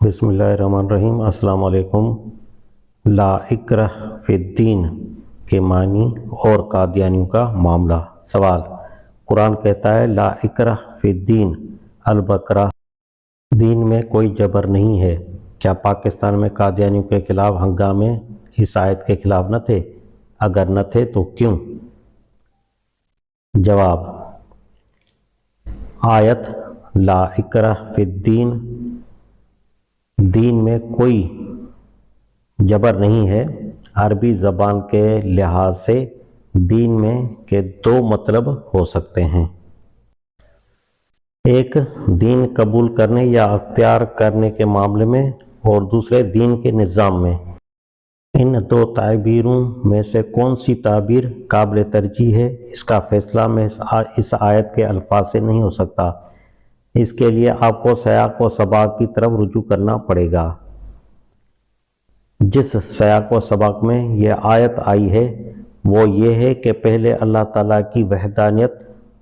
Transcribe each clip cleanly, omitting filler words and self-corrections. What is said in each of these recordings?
بسم اللہ الرحمن الرحیم۔ السلام علیکم۔ لا اکرہ فی الدین کے معنی اور قادیانیوں کا معاملہ۔ سوال: قرآن کہتا ہے لا اکرہ فی الدین، البقرہ، دین میں کوئی جبر نہیں ہے۔ کیا پاکستان میں قادیانیوں کے خلاف ہنگامے اس آیت کے خلاف نہ تھے؟ اگر نہ تھے تو کیوں؟ جواب: آیت لا اکرہ فی الدین، دین میں کوئی جبر نہیں ہے، عربی زبان کے لحاظ سے دین میں کے دو مطلب ہو سکتے ہیں۔ ایک دین قبول کرنے یا اختیار کرنے کے معاملے میں، اور دوسرے دین کے نظام میں۔ ان دو تعبیروں میں سے کون سی تعبیر قابل ترجیح ہے، اس کا فیصلہ میں اس آیت کے الفاظ سے نہیں ہو سکتا۔ اس کے لیے آپ کو سیاق و سباق کی طرف رجوع کرنا پڑے گا۔ جس سیاق و سباق میں یہ آیت آئی ہے وہ یہ ہے کہ پہلے اللہ تعالیٰ کی وحدانیت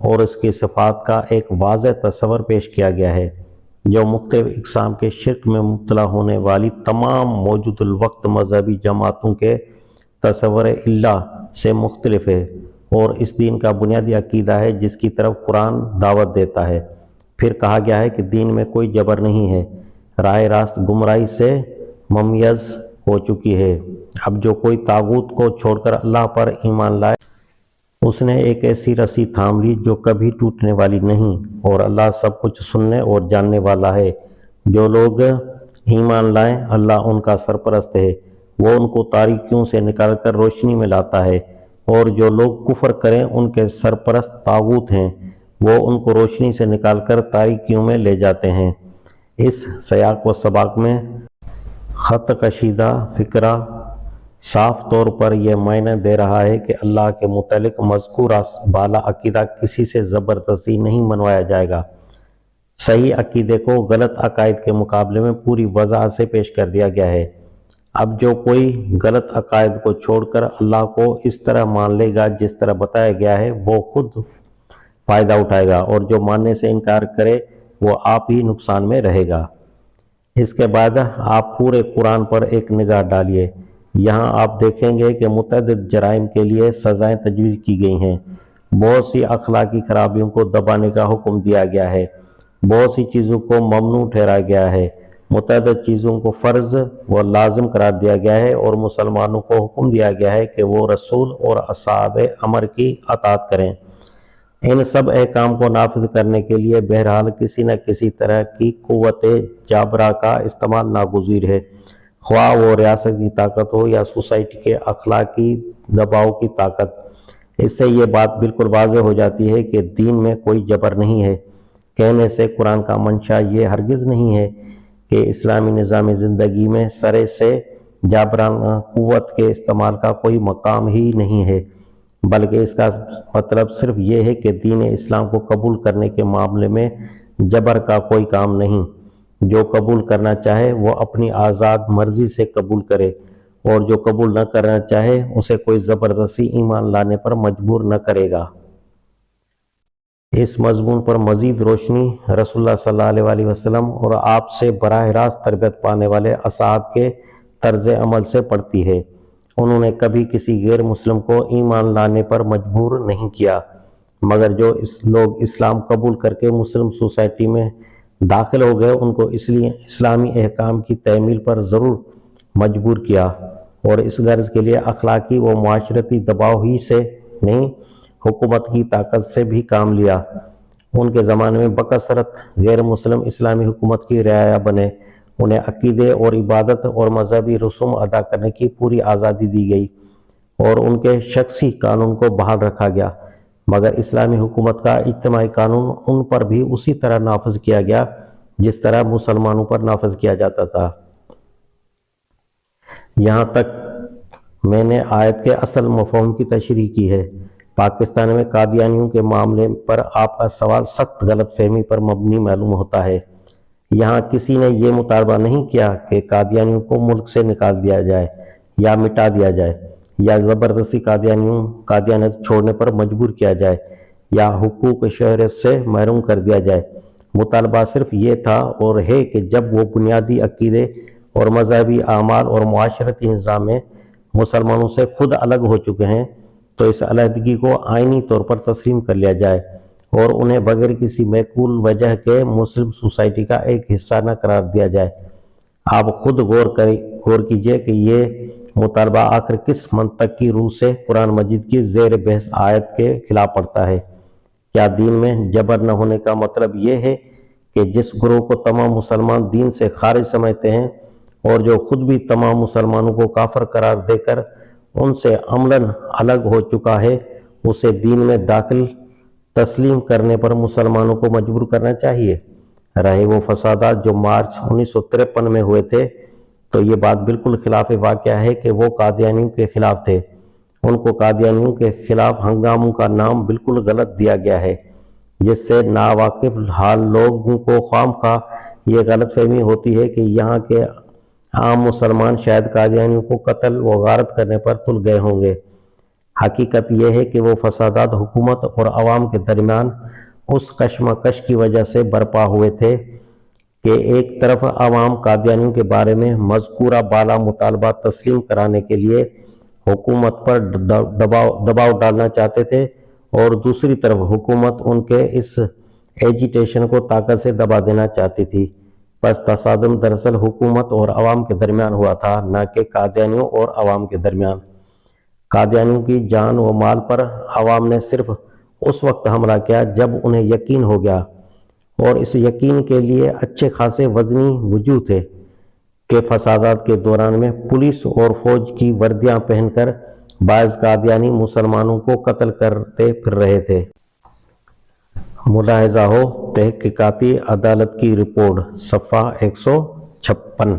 اور اس کی صفات کا ایک واضح تصور پیش کیا گیا ہے، جو مختلف اقسام کے شرک میں مبتلا ہونے والی تمام موجود الوقت مذہبی جماعتوں کے تصور الہ سے مختلف ہے، اور اس دین کا بنیادی عقیدہ ہے جس کی طرف قرآن دعوت دیتا ہے۔ پھر کہا گیا ہے کہ دین میں کوئی جبر نہیں ہے، راہ راست گمراہی سے ممیز ہو چکی ہے۔ اب جو کوئی طاغوت کو چھوڑ کر اللہ پر ایمان لائے، اس نے ایک ایسی رسی تھام لی جو کبھی ٹوٹنے والی نہیں، اور اللہ سب کچھ سننے اور جاننے والا ہے۔ جو لوگ ایمان لائیں، اللہ ان کا سرپرست ہے، وہ ان کو تاریکیوں سے نکال کر روشنی میں لاتا ہے، اور جو لوگ کفر کریں ان کے سرپرست طاغوت ہیں، وہ ان کو روشنی سے نکال کر تاریکیوں میں لے جاتے ہیں۔ اس سیاق و سباق میں خط کشیدہ فقرہ صاف طور پر یہ معنی دے رہا ہے کہ اللہ کے متعلق مذکورہ بالا عقیدہ کسی سے زبردستی نہیں منوایا جائے گا۔ صحیح عقیدے کو غلط عقائد کے مقابلے میں پوری وضاحت سے پیش کر دیا گیا ہے۔ اب جو کوئی غلط عقائد کو چھوڑ کر اللہ کو اس طرح مان لے گا جس طرح بتایا گیا ہے، وہ خود فائدہ اٹھائے گا، اور جو ماننے سے انکار کرے وہ آپ ہی نقصان میں رہے گا۔ اس کے بعد آپ پورے قرآن پر ایک نگاہ ڈالیے۔ یہاں آپ دیکھیں گے کہ متعدد جرائم کے لیے سزائیں تجویز کی گئی ہیں، بہت سی اخلاقی خرابیوں کو دبانے کا حکم دیا گیا ہے، بہت سی چیزوں کو ممنوع ٹھہرایا گیا ہے، متعدد چیزوں کو فرض و لازم قرار دیا گیا ہے، اور مسلمانوں کو حکم دیا گیا ہے کہ وہ رسول اور اصحاب امر کی اطاعت کریں۔ ان سب احکام کو نافذ کرنے کے لیے بہرحال کسی نہ کسی طرح کی قوت جابرہ کا استعمال ناگزیر ہے، خواہ وہ ریاست کی طاقت ہو یا سوسائٹی کے اخلاقی دباؤ کی طاقت۔ اس سے یہ بات بالکل واضح ہو جاتی ہے کہ دین میں کوئی جبر نہیں ہے۔ کہنے سے قرآن کا منشا یہ ہرگز نہیں ہے کہ اسلامی نظام زندگی میں سرے سے جابرانہ قوت کے استعمال کا کوئی مقام ہی نہیں ہے، بلکہ اس کا مطلب صرف یہ ہے کہ دین اسلام کو قبول کرنے کے معاملے میں جبر کا کوئی کام نہیں۔ جو قبول کرنا چاہے وہ اپنی آزاد مرضی سے قبول کرے، اور جو قبول نہ کرنا چاہے اسے کوئی زبردستی ایمان لانے پر مجبور نہ کرے گا۔ اس مضمون پر مزید روشنی رسول اللہ صلی اللہ علیہ وسلم اور آپ سے براہ راست تربیت پانے والے اصحاب کے طرز عمل سے پڑتی ہے۔ انہوں نے کبھی کسی غیر مسلم کو ایمان لانے پر مجبور نہیں کیا، مگر جو لوگ اسلام قبول کر کے مسلم سوسائٹی میں داخل ہو گئے ان کو اس لیے اسلامی احکام کی تعمیل پر ضرور مجبور کیا، اور اس غرض کے لیے اخلاقی و معاشرتی دباؤ ہی سے نہیں، حکومت کی طاقت سے بھی کام لیا۔ ان کے زمانے میں بکثرت غیر مسلم اسلامی حکومت کی رعایا بنے، انہیں عقیدے اور عبادت اور مذہبی رسوم ادا کرنے کی پوری آزادی دی گئی، اور ان کے شخصی قانون کو بحال رکھا گیا، مگر اسلامی حکومت کا اجتماعی قانون ان پر بھی اسی طرح نافذ کیا گیا جس طرح مسلمانوں پر نافذ کیا جاتا تھا۔ یہاں تک میں نے آیت کے اصل مفہوم کی تشریح کی ہے۔ پاکستان میں قادیانیوں کے معاملے پر آپ کا سوال سخت غلط فہمی پر مبنی معلوم ہوتا ہے۔ یہاں کسی نے یہ مطالبہ نہیں کیا کہ قادیانیوں کو ملک سے نکال دیا جائے یا مٹا دیا جائے، یا زبردستی قادیانیت چھوڑنے پر مجبور کیا جائے، یا حقوق شہریت سے محروم کر دیا جائے۔ مطالبہ صرف یہ تھا اور ہے کہ جب وہ بنیادی عقیدے اور مذہبی اعمال اور معاشرتی نظام میں مسلمانوں سے خود الگ ہو چکے ہیں تو اس علیحدگی کو آئینی طور پر تسلیم کر لیا جائے اور انہیں بغیر کسی معقول وجہ کے مسلم سوسائٹی کا ایک حصہ نہ قرار دیا جائے۔ آپ خود غور کیجئے کہ یہ مطالبہ آخر کس منطق کی روح سے قرآن مجید کی زیر بحث آیت کے خلاف پڑتا ہے۔ کیا دین میں جبر نہ ہونے کا مطلب یہ ہے کہ جس گروہ کو تمام مسلمان دین سے خارج سمجھتے ہیں اور جو خود بھی تمام مسلمانوں کو کافر قرار دے کر ان سے عملاً الگ ہو چکا ہے، اسے دین میں داخل تسلیم کرنے پر مسلمانوں کو مجبور کرنا چاہیے؟ رہے وہ فسادات جو مارچ 1953 میں ہوئے تھے تو یہ بات بالکل خلاف واقعہ ہے کہ وہ قادیانیوں کے خلاف تھے۔ ان کو قادیانیوں کے خلاف ہنگاموں کا نام بالکل غلط دیا گیا ہے، جس سے ناواقف حال لوگوں کو خواہ یہ غلط فہمی ہوتی ہے کہ یہاں کے عام مسلمان شاید قادیانیوں کو قتل و غارت کرنے پر تل گئے ہوں گے۔ حقیقت یہ ہے کہ وہ فسادات حکومت اور عوام کے درمیان اس کشمکش کی وجہ سے برپا ہوئے تھے کہ ایک طرف عوام قادیانیوں کے بارے میں مذکورہ بالا مطالبہ تسلیم کرانے کے لیے حکومت پر دباؤ ڈالنا چاہتے تھے اور دوسری طرف حکومت ان کے اس ایجیٹیشن کو طاقت سے دبا دینا چاہتی تھی۔ بس تصادم دراصل حکومت اور عوام کے درمیان ہوا تھا، نہ کہ قادیانیوں اور عوام کے درمیان۔ قادیانیوں کی جان و مال پر عوام نے صرف اس وقت حملہ کیا جب انہیں یقین ہو گیا، اور اس یقین کے لیے اچھے خاصے وزنی وجوہ تھے، کہ فسادات کے دوران میں پولیس اور فوج کی وردیاں پہن کر بعض قادیانی مسلمانوں کو قتل کرتے پھر رہے تھے۔ ملاحظہ ہو تحقیقاتی عدالت کی رپورٹ، صفحہ 156۔